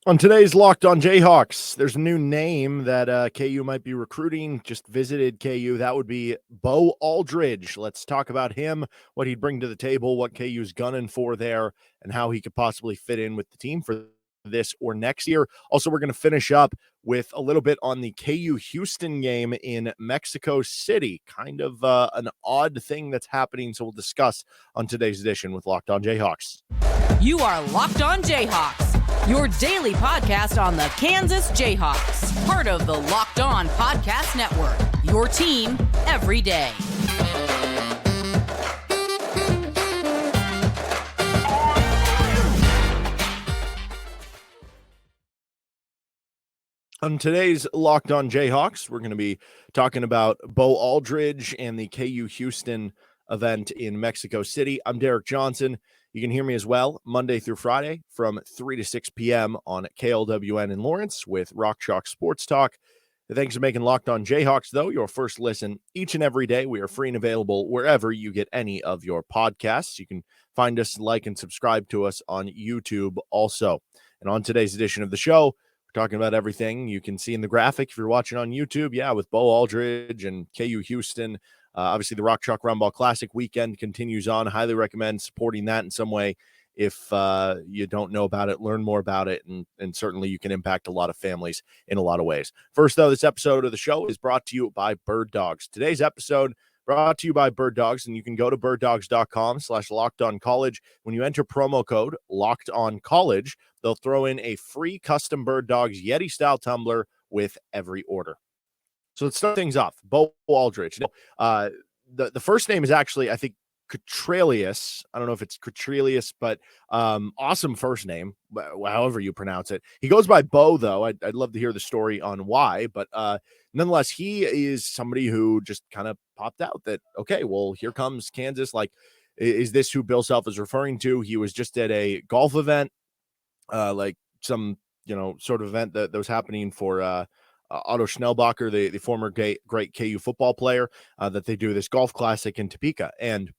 On today's Locked On Jayhawks, there's a new name that KU might be recruiting. Just visited KU. That would be Bo Aldridge. Let's talk about him, what he'd bring to the table, what KU's gunning for there, and how he could possibly fit in with the team for this or next year. Also, we're going to finish up with a little bit on the KU Houston game in Mexico City. Kind of an odd thing that's happening, so we'll discuss on today's edition with Locked On Jayhawks. You are Locked On Jayhawks, your daily podcast on the Kansas Jayhawks, part of the Locked On Podcast Network, your team every day. On today's Locked On Jayhawks, we're going to be talking about Bo Aldridge and the KU Houston event in Mexico City. I'm Derek Johnson. You can hear me as well Monday through Friday from 3 to 6 p.m. on KLWN in Lawrence with Rock Chalk Sports Talk. Thanks for making Locked On Jayhawks, though, your first listen each and every day. We are free and available wherever you get any of your podcasts. You can find us, like, and subscribe to us on YouTube also. And on today's edition of the show, we're talking about everything you can see in the graphic if you're watching on YouTube. Yeah, with Bo Aldridge and KU Houston. Obviously, the Rock Chalk Roundball Classic weekend continues on. Highly recommend supporting that in some way. If you don't know about it, learn more about it, and certainly you can impact a lot of families in a lot of ways. First, though, this episode of the show is brought to you by Birddogs. Today's episode brought to you by Birddogs, and you can go to birddogs.com/lockedoncollege. When you enter promo code LOCKEDONCollege, they'll throw in a free custom Birddogs Yeti-style tumbler with every order. So let's start things off. Bo Aldridge. The first name is actually, I think, Ketraleus. I don't know if it's Ketraleus, but awesome first name, however you pronounce it. He goes by Bo, though. I'd love to hear the story on why, but nonetheless, he is somebody who just kind of popped out that, okay, well, here comes Kansas. Like, is this who Bill Self is referring to? He was just at a golf event, like some, sort of event that was happening for Otto Schnellbacher, the former great KU football player, that they do this golf classic in Topeka. And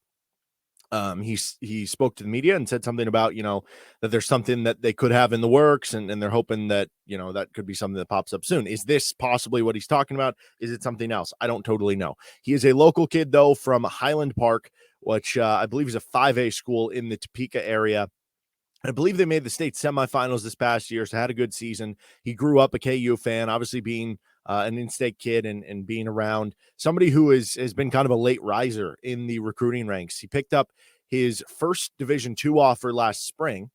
he spoke to the media and said something about, that there's something that they could have in the works, and they're hoping that, that could be something that pops up soon. Is this possibly what he's talking about? Is it something else? I don't totally know. He is a local kid, though, from Highland Park, which I believe is a 5A school in the Topeka area. I believe they made the state semifinals this past year, so had a good season. He grew up a KU fan, obviously being an in-state kid and being around somebody who has been kind of a late riser in the recruiting ranks. He picked up his first Division II offer last spring.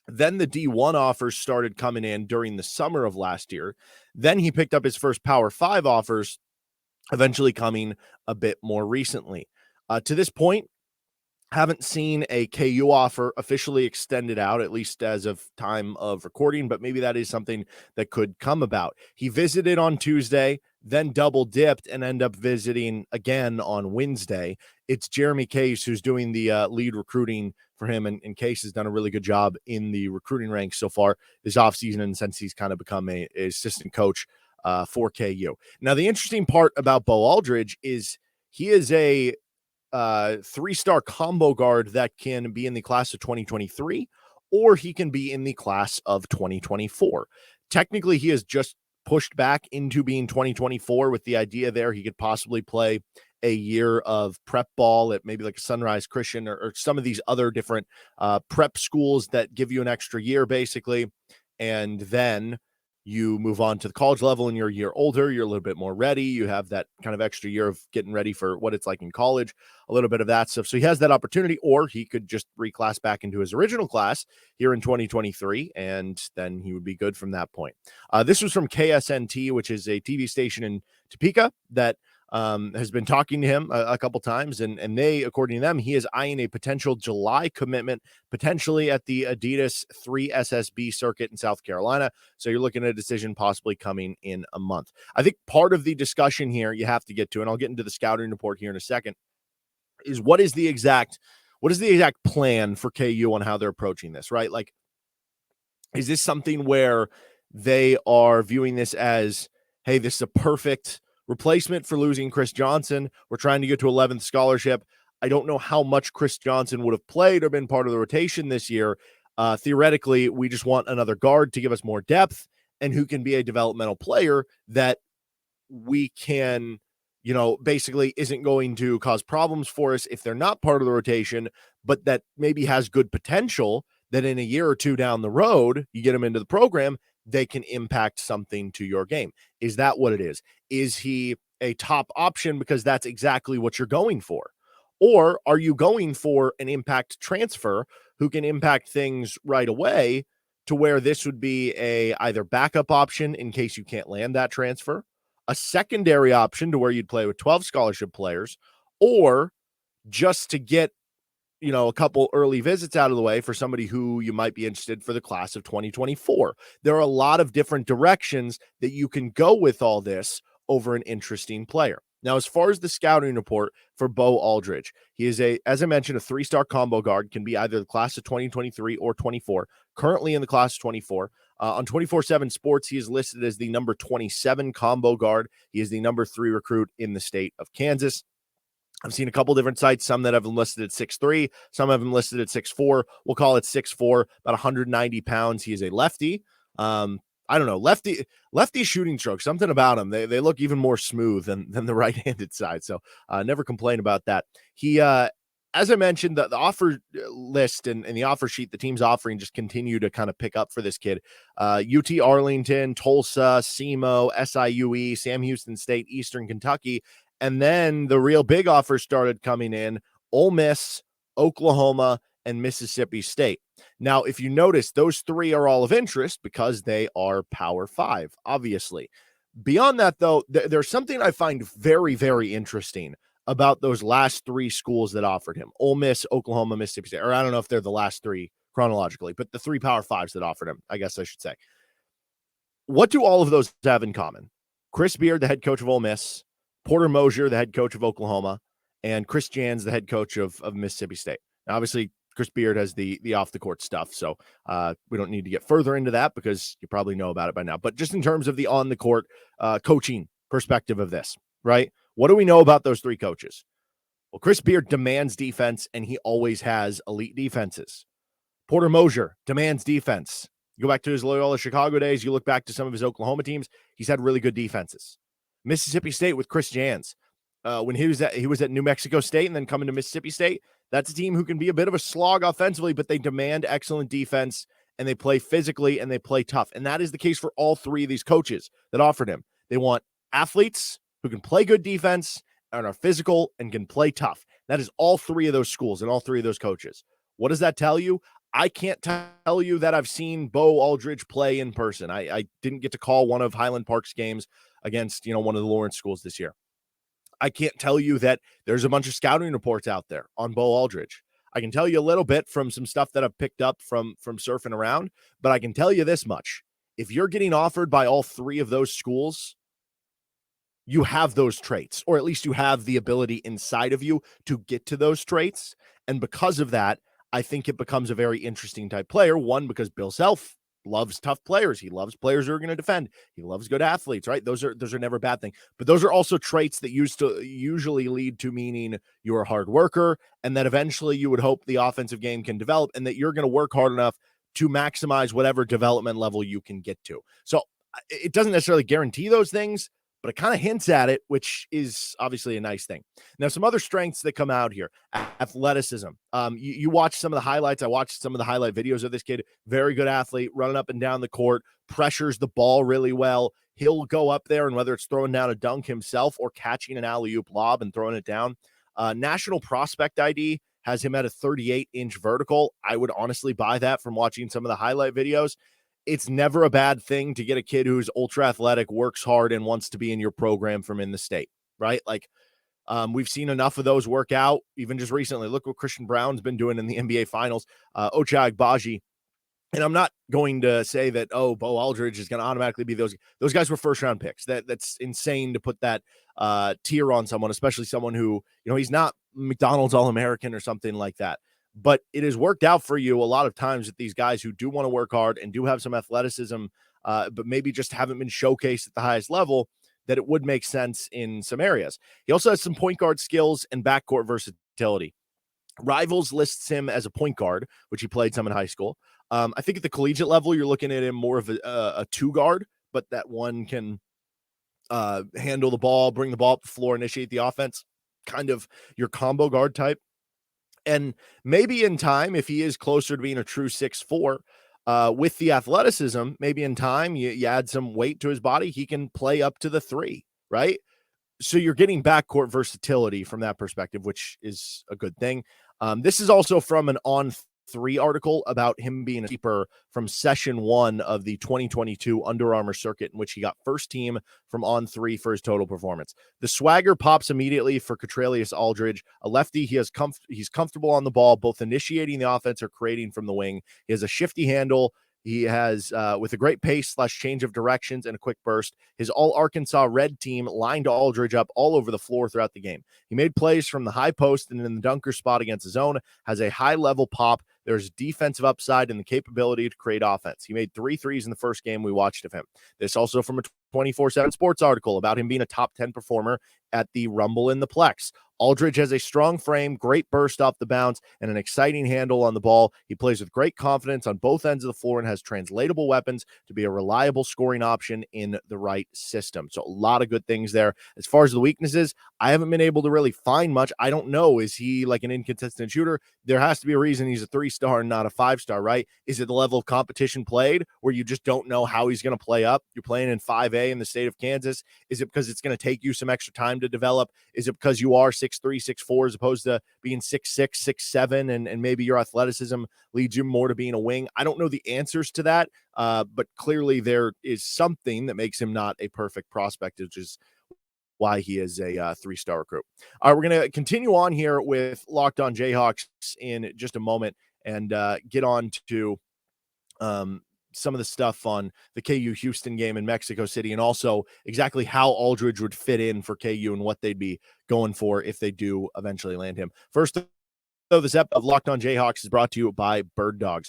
Then the D1 offers started coming in during the summer of last year. Then he picked up his first Power 5 offers, eventually coming a bit more recently. To this point, haven't seen a KU offer officially extended out, at least as of time of recording, but maybe that is something that could come about. He visited on Tuesday, then double dipped and end up visiting again on Wednesday. It's Jeremy Case who's doing the lead recruiting for him, and Case has done a really good job in the recruiting ranks so far this offseason, and since he's kind of become a assistant coach for KU. Now, the interesting part about Bo Aldridge is he is a 3-star combo guard that can be in the class of 2023, or he can be in the class of 2024. Technically, he has just pushed back into being 2024 with the idea there he could possibly play a year of prep ball at maybe like a Sunrise Christian or some of these other different prep schools that give you an extra year, basically. And then you move on to the college level and you're a year older, you're a little bit more ready. You have that kind of extra year of getting ready for what it's like in college, a little bit of that stuff. So he has that opportunity, or he could just reclass back into his original class here in 2023, and then he would be good from that point. This was from KSNT, which is a TV station in Topeka that has been talking to him a couple times, and they, according to them, he is eyeing a potential July commitment, potentially at the Adidas 3SSB circuit in South Carolina. So you're looking at a decision possibly coming in a month. I think part of the discussion here you have to get to, and I'll get into the scouting report here in a second, is what is the exact plan for KU on how they're approaching this, right? Like, is this something where they are viewing this as, hey, this is a perfect replacement for losing Chris Johnson. We're trying to get to 11th scholarship. I don't know how much Chris Johnson would have played or been part of the rotation this year. Theoretically, we just want another guard to give us more depth and who can be a developmental player that we can, basically isn't going to cause problems for us if they're not part of the rotation, but that maybe has good potential that in a year or two down the road, you get them into the program, they can impact something to your game. Is that what it is? Is he a top option because that's exactly what you're going for? Or are you going for an impact transfer who can impact things right away to where this would be a either backup option in case you can't land that transfer, a secondary option to where you'd play with 12 scholarship players, or just to get, a couple early visits out of the way for somebody who you might be interested for the class of 2024. There are a lot of different directions that you can go with all this over an interesting player. Now, as far as the scouting report for Bo Aldridge, he is as I mentioned, a 3-star combo guard, can be either the class of 2023 or 24, currently in the class of 24. On 24/7 Sports, he is listed as the number 27 combo guard. He is the number 3 recruit in the state of Kansas. I've seen a couple different sites, some that have him listed at 6'3", some have him listed at 6'4". We'll call it 6'4", about 190 pounds. He is a lefty. I don't know, lefty shooting stroke, something about them. They look even more smooth than the right-handed side. So never complain about that. He, as I mentioned, the offer list and the offer sheet, the team's offering just continue to kind of pick up for this kid. UT Arlington, Tulsa, SEMO, SIUE, Sam Houston State, Eastern Kentucky. And then the real big offers started coming in: Ole Miss, Oklahoma, and Mississippi State. Now, if you notice, those three are all of interest because they are Power 5, obviously. Beyond that, though, there's something I find very, very interesting about those last three schools that offered him: Ole Miss, Oklahoma, Mississippi State. Or I don't know if they're the last three chronologically, but the three Power 5s that offered him, I guess I should say. What do all of those have in common? Chris Beard, the head coach of Ole Miss, Porter Moser, the head coach of Oklahoma, and Chris Jans, the head coach of Mississippi State. Now, obviously, Chris Beard has the off-the-court stuff, so we don't need to get further into that because you probably know about it by now. But just in terms of the on-the-court coaching perspective of this, right? What do we know about those three coaches? Well, Chris Beard demands defense, and he always has elite defenses. Porter Moser demands defense. You go back to his Loyola Chicago days, you look back to some of his Oklahoma teams, he's had really good defenses. Mississippi State with Chris Jans. When he was at New Mexico State and then coming to Mississippi State, that's a team who can be a bit of a slog offensively, but they demand excellent defense, and they play physically, and they play tough. And that is the case for all three of these coaches that offered him. They want athletes who can play good defense and are physical and can play tough. That is all three of those schools and all three of those coaches. What does that tell you? I can't tell you that I've seen Bo Aldridge play in person. I didn't get to call one of Highland Park's games against, one of the Lawrence schools this year. I can't tell you that there's a bunch of scouting reports out there on Bo Aldridge. I can tell you a little bit from some stuff that I've picked up from surfing around, but I can tell you this much. If you're getting offered by all three of those schools, you have those traits, or at least you have the ability inside of you to get to those traits. And because of that, I think it becomes a very interesting type player. One, because Bill Self loves tough players. He loves players who are going to defend. He loves good athletes, right? Those are never a bad thing. But those are also traits that usually lead to meaning you're a hard worker, and that eventually you would hope the offensive game can develop, and that you're going to work hard enough to maximize whatever development level you can get to. So it doesn't necessarily guarantee those things, but it kind of hints at it, which is obviously a nice thing. Now, some other strengths that come out here: athleticism. You watch some of the highlights. I watched some of the highlight videos of this kid. Very good athlete, running up and down the court, pressures the ball really well. He'll go up there, and whether it's throwing down a dunk himself or catching an alley-oop lob and throwing it down. National Prospect ID has him at a 38-inch vertical. I would honestly buy that from watching some of the highlight videos. It's never a bad thing to get a kid who's ultra athletic, works hard, and wants to be in your program from in the state, right? Like, we've seen enough of those work out, even just recently. Look what Christian Brown's been doing in the NBA Finals. Ochai Agbaji. And I'm not going to say that, Bo Aldridge is going to automatically be those guys were first-round picks. That's insane to put that tier on someone, especially someone who, he's not McDonald's All-American or something like that. But it has worked out for you a lot of times with these guys who do want to work hard and do have some athleticism, but maybe just haven't been showcased at the highest level, that it would make sense in some areas. He also has some point guard skills and backcourt versatility. Rivals lists him as a point guard, which he played some in high school. I think at the collegiate level, you're looking at him more of a two guard, but that one can handle the ball, bring the ball up the floor, initiate the offense, kind of your combo guard type. And maybe in time, if he is closer to being a true 6'4", with the athleticism, maybe in time you add some weight to his body, he can play up to the 3, right? So you're getting backcourt versatility from that perspective, which is a good thing. This is also from an On3 article about him being a keeper from session 1 of the 2022 Under Armour circuit, in which he got first team from On3 for his total performance. The swagger pops immediately for Ketraleus Aldrige, a lefty. He's comfortable on the ball, both initiating the offense or creating from the wing. He has a shifty handle. He has, with a great pace / change of directions and a quick burst, his all-Arkansas red team lined Aldridge up all over the floor throughout the game. He made plays from the high post and in the dunker spot against his own, has a high-level pop. There's defensive upside and the capability to create offense. He made 3 threes in the first game we watched of him. This also from a 24/7 Sports article about him being a top 10 performer at the Rumble in the Plex. Aldridge has a strong frame, great burst off the bounce, and an exciting handle on the ball. He plays with great confidence on both ends of the floor and has translatable weapons to be a reliable scoring option in the right system. So a lot of good things there. As far as the weaknesses, I haven't been able to really find much. I don't know. Is he like an inconsistent shooter? There has to be a reason he's a 3-star and not a 5-star, right? Is it the level of competition played where you just don't know how he's going to play up? You're playing in 5A in the state of Kansas. Is it because it's going to take you some extra time to develop? Is it because you are 6'3", 6'4", as opposed to being 6'6", 6'7", and maybe your athleticism leads you more to being a wing? I don't know the answers to that, but clearly there is something that makes him not a perfect prospect, which is why he is a 3-star recruit. All right, we're going to continue on here with Locked On Jayhawks in just a moment and get on to some of the stuff on the KU Houston game in Mexico City, and also exactly how Aldridge would fit in for KU and what they'd be going for if they do eventually land him. First, though, this episode of Locked On Jayhawks is brought to you by Birddogs.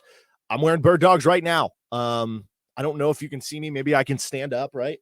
I'm wearing Birddogs right now. I don't know if you can see me. Maybe I can stand up, right?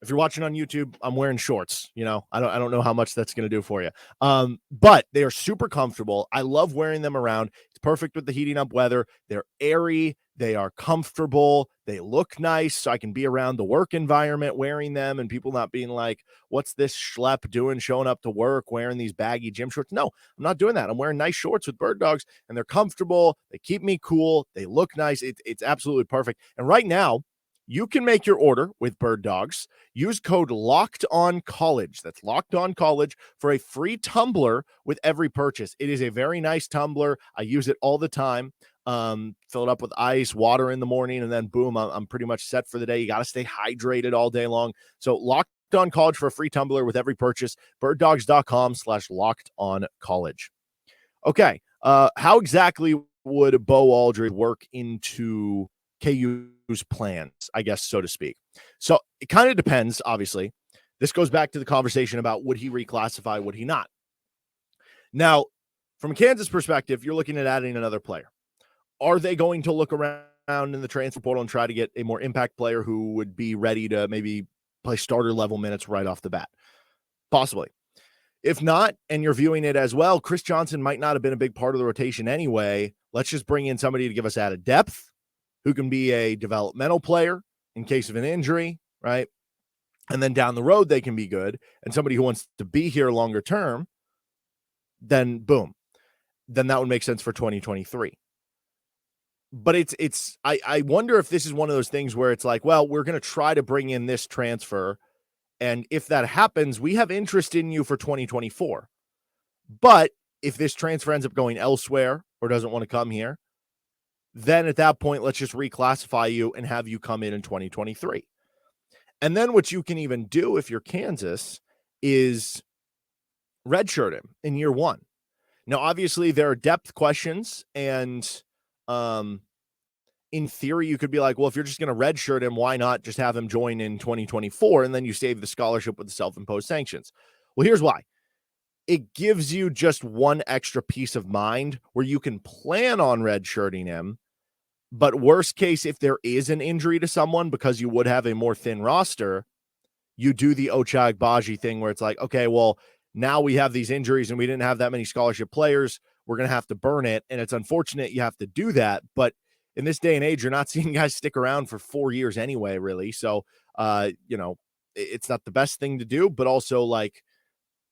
If you're watching on YouTube, I'm wearing shorts. You know, I don't know how much that's going to do for you. But they are super comfortable. I love wearing them around. It's perfect with the heating up weather. They're airy. They are comfortable. They look nice. So I can be around the work environment wearing them and people not being like, what's this schlep doing showing up to work wearing these baggy gym shorts? No, I'm not doing that. I'm wearing nice shorts with Birddogs, and they're comfortable. They keep me cool. They look nice. It's absolutely perfect. And right now, you can make your order with Birddogs. Use code LOCKEDONCollege. That's Locked On College for a free tumbler with every purchase. It is a very nice tumbler. I use it all the time. Fill it up with ice, water in the morning, and then boom, I'm pretty much set for the day. You got to stay hydrated all day long. So Locked On College for a free tumbler with every purchase. Birddogs.com/LockedOnCollege. Okay. How exactly would Bo Aldridge work into KU's plans, I guess, so to speak? So it kind of depends, obviously. This goes back to the conversation about would he reclassify, would he not? Now, from a Kansas perspective, you're looking at adding another player. Are they going to look around in the transfer portal and try to get a more impact player who would be ready to maybe play starter level minutes right off the bat? Possibly. If not, and you're viewing it as, well, Chris Johnson might not have been a big part of the rotation anyway, let's just bring in somebody to give us added depth, who can be a developmental player in case of an injury, right? And then down the road, they can be good. And somebody who wants to be here longer term, then boom. Then that would make sense for 2023. But I wonder if this is one of those things where it's like, well, we're going to try to bring in this transfer. And if that happens, we have interest in you for 2024. But if this transfer ends up going elsewhere or doesn't want to come here, then at that point, let's just reclassify you and have you come in 2023. And then what you can even do if you're Kansas is redshirt him in year one. Now, obviously, there are depth questions, and in theory, you could be like, well, if you're just going to redshirt him, why not just have him join in 2024, and then you save the scholarship with the self-imposed sanctions? Well, here's why. It gives you just one extra peace of mind where you can plan on redshirting him. But worst case, if there is an injury to someone, because you would have a more thin roster, you do the Ochai Agbaji thing where it's like, okay, well, now we have these injuries and we didn't have that many scholarship players. We're going to have to burn it. And it's unfortunate you have to do that, but in this day and age, you're not seeing guys stick around for 4 years anyway, really. So, it's not the best thing to do, but also like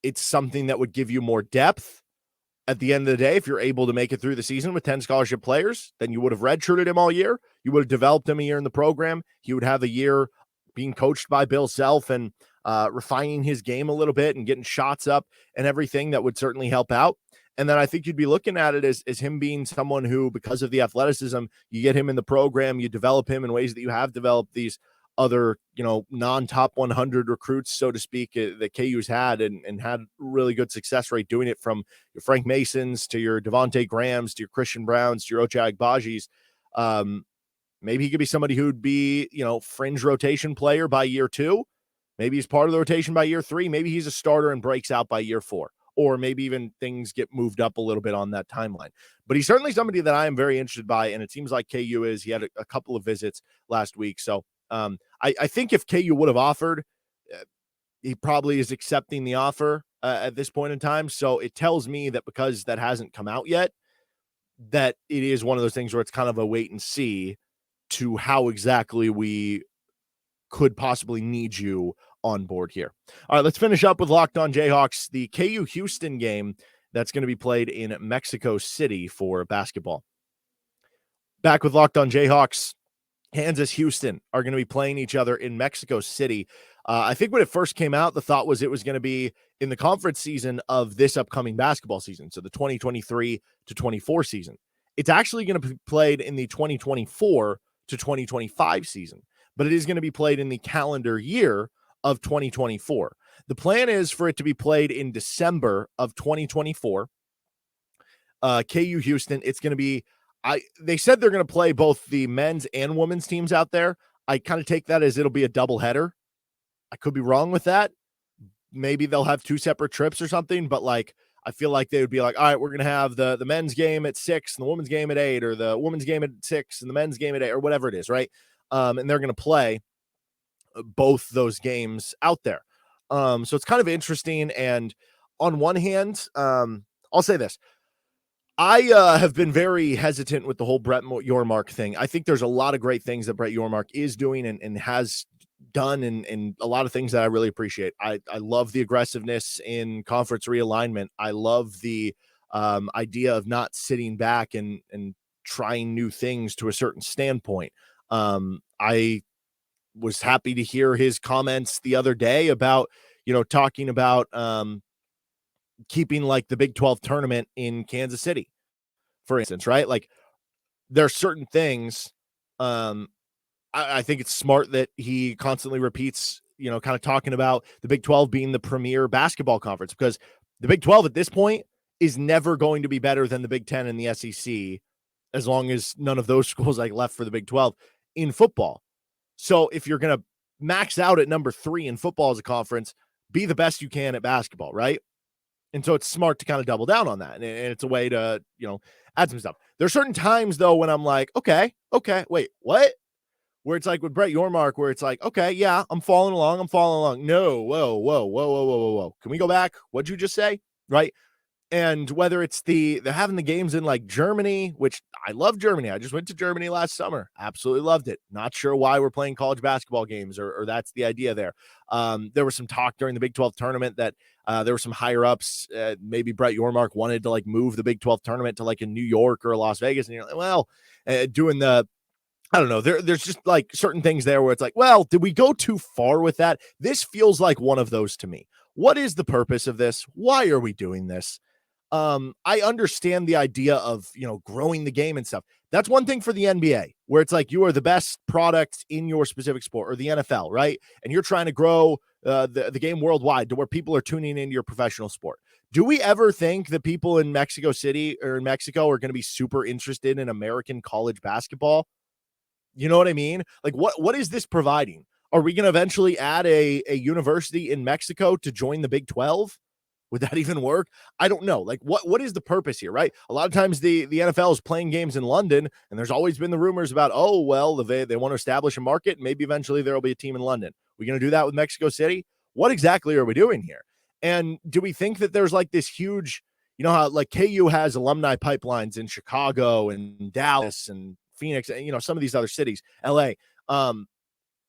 it's something that would give you more depth. At the end of the day, if you're able to make it through the season with 10 scholarship players, then you would have redshirted him all year. You would have developed him a year in the program. He would have a year being coached by Bill Self and refining his game a little bit and getting shots up and everything that would certainly help out. And then I think you'd be looking at it as him being someone who, because of the athleticism, you get him in the program, you develop him in ways that you have developed these other, non-top 100 recruits, so to speak, that KU's had and had really good success rate doing it, from your Frank Masons to your Devontae Grahams to your Christian Browns to your Ochai Agbajis. Maybe he could be somebody who'd be, fringe rotation player by year 2. Maybe he's part of the rotation by year 3. Maybe he's a starter and breaks out by year 4. Or maybe even things get moved up a little bit on that timeline. But he's certainly somebody that I am very interested by, and it seems like KU is. He had a couple of visits last week. So I think if KU would have offered, he probably is accepting the offer at this point in time. So it tells me that because that hasn't come out yet, that it is one of those things where it's kind of a wait and see to how exactly we could possibly need you on board here. All right, let's finish up with Locked On Jayhawks, the KU Houston game that's going to be played in Mexico City for basketball. Back with Locked On Jayhawks, Kansas, Houston are going to be playing each other in Mexico City. I think when it first came out, the thought was it was going to be in the conference season of this upcoming basketball season, so the 2023 to 24 season. It's actually going to be played in the 2024 to 2025 season, but it is going to be played in the calendar year of 2024. The plan is for it to be played in December of 2024. KU Houston, it's going to be, they said they're going to play both the men's and women's teams out there. I kind of take that as it'll be a doubleheader. I could be wrong with that. Maybe they'll have 2 separate trips or something, but like, I feel like they would be like, all right, we're going to have the men's game at 6 and the women's game at 8, or the women's game at 6 and the men's game at 8, or whatever it is. Right. And they're going to play both those games out there. So it's kind of interesting. And on one hand, I'll say this. I have been very hesitant with the whole Brett Yormark thing. I think there's a lot of great things that Brett Yormark is doing and has done, and a lot of things that I really appreciate. I love the aggressiveness in conference realignment. I love the idea of not sitting back and trying new things to a certain standpoint. I was happy to hear his comments the other day about, talking about keeping like the Big 12 tournament in Kansas City, for instance, right? Like there are certain things. I think it's smart that he constantly repeats, kind of talking about the Big 12 being the premier basketball conference, because the Big 12 at this point is never going to be better than the Big 10 and the SEC, as long as none of those schools like left for the Big 12 in football. So if you're going to max out at number 3 in football as a conference, be the best you can at basketball, right? And so it's smart to kind of double down on that. And it's a way to, add some stuff. There are certain times, though, when I'm like, okay, wait, what? Where it's like with Brett Yormark, where it's like, okay, yeah, I'm following along. No, whoa. Can we go back? What'd you just say? Right. And whether it's they're having the games in like Germany, which I love Germany. I just went to Germany last summer. Absolutely loved it. Not sure why we're playing college basketball games or that's the idea there. There was some talk during the Big 12 tournament that there were some higher ups. Maybe Brett Yormark wanted to like move the Big 12 tournament to like a New York or a Las Vegas. And you're like, well, doing I don't know. There's just like certain things there where it's like, well, did we go too far with that? This feels like one of those to me. What is the purpose of this? Why are we doing this? I understand the idea of, growing the game and stuff. That's one thing for the NBA, where it's like you are the best product in your specific sport, or the NFL, right? And you're trying to grow the game worldwide to where people are tuning into your professional sport. Do we ever think that people in Mexico City or in Mexico are going to be super interested in American college basketball? You know what I mean? Like, what is this providing? Are we going to eventually add a university in Mexico to join the Big 12? Would that even work? I don't know. Like, what is the purpose here, right? A lot of times the NFL is playing games in London, and there's always been the rumors about, oh, well, they want to establish a market. Maybe eventually there will be a team in London. We're going to do that with Mexico City? What exactly are we doing here? And do we think that there's like this huge, how like KU has alumni pipelines in Chicago and Dallas and Phoenix, and some of these other cities, LA.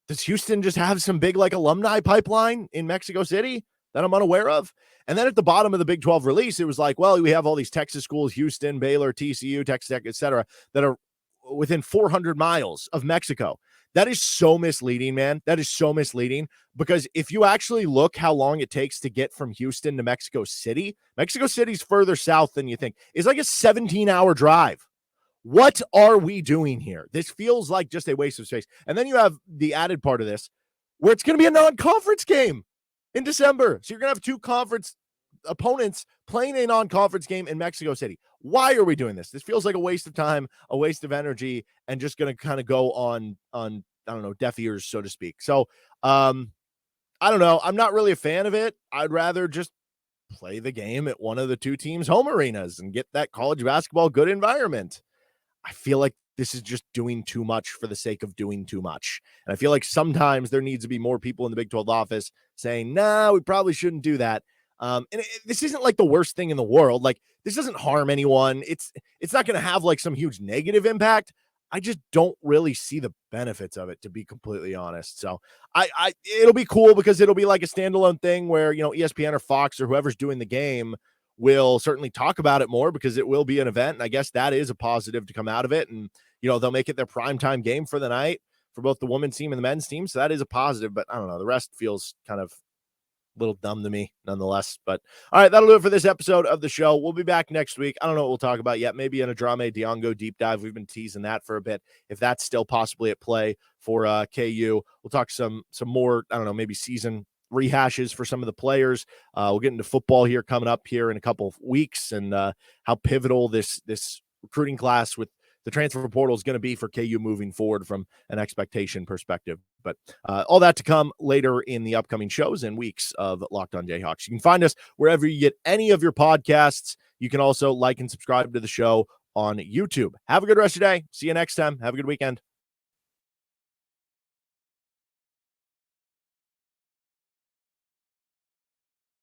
Does Houston just have some big like alumni pipeline in Mexico City that I'm unaware of? And then at the bottom of the Big 12 release, it was like, well, we have all these Texas schools, Houston, Baylor, TCU, Texas Tech, etc., that are within 400 miles of Mexico. That is so misleading, man. That is so misleading, because if you actually look how long it takes to get from Houston to Mexico City's further south than you think. It's like a 17-hour drive. What are we doing here? This feels like just a waste of space. And then you have the added part of this where it's going to be a non-conference game in December. So you're going to have two conference opponents playing a non-conference game in Mexico City. Why are we doing this? This feels like a waste of time, a waste of energy, and just going to kind of go on, I don't know, deaf ears, so to speak. So, I don't know. I'm not really a fan of it. I'd rather just play the game at one of the two teams' home arenas and get that college basketball good environment. I feel like this is just doing too much for the sake of doing too much. And I feel like sometimes there needs to be more people in the Big 12 office saying, nah, we probably shouldn't do that. This isn't like the worst thing in the world. Like, this doesn't harm anyone. It's not going to have like some huge negative impact. I just don't really see the benefits of it, to be completely honest. So it'll be cool because it'll be like a standalone thing where, ESPN or Fox or whoever's doing the game will certainly talk about it more, because it will be an event. And I guess that is a positive to come out of it. And, they'll make it their primetime game for the night for both the women's team and the men's team. So that is a positive, but I don't know. The rest feels kind of a little dumb to me nonetheless. But all right, that'll do it for this episode of the show. We'll be back next week. I don't know what we'll talk about yet. Maybe an Adrame Diongo deep dive. We've been teasing that for a bit. If that's still possibly at play for KU, we'll talk some more, I don't know, maybe season rehashes for some of the players. We'll get into football here coming up here in a couple of weeks, and how pivotal this recruiting class with the transfer portal is going to be for KU moving forward from an expectation perspective. But all that to come later in the upcoming shows and weeks of Locked On Jayhawks. You can find us wherever you get any of your podcasts. You can also like and subscribe to the show on YouTube. Have a good rest of your day. See you next time. Have a good weekend.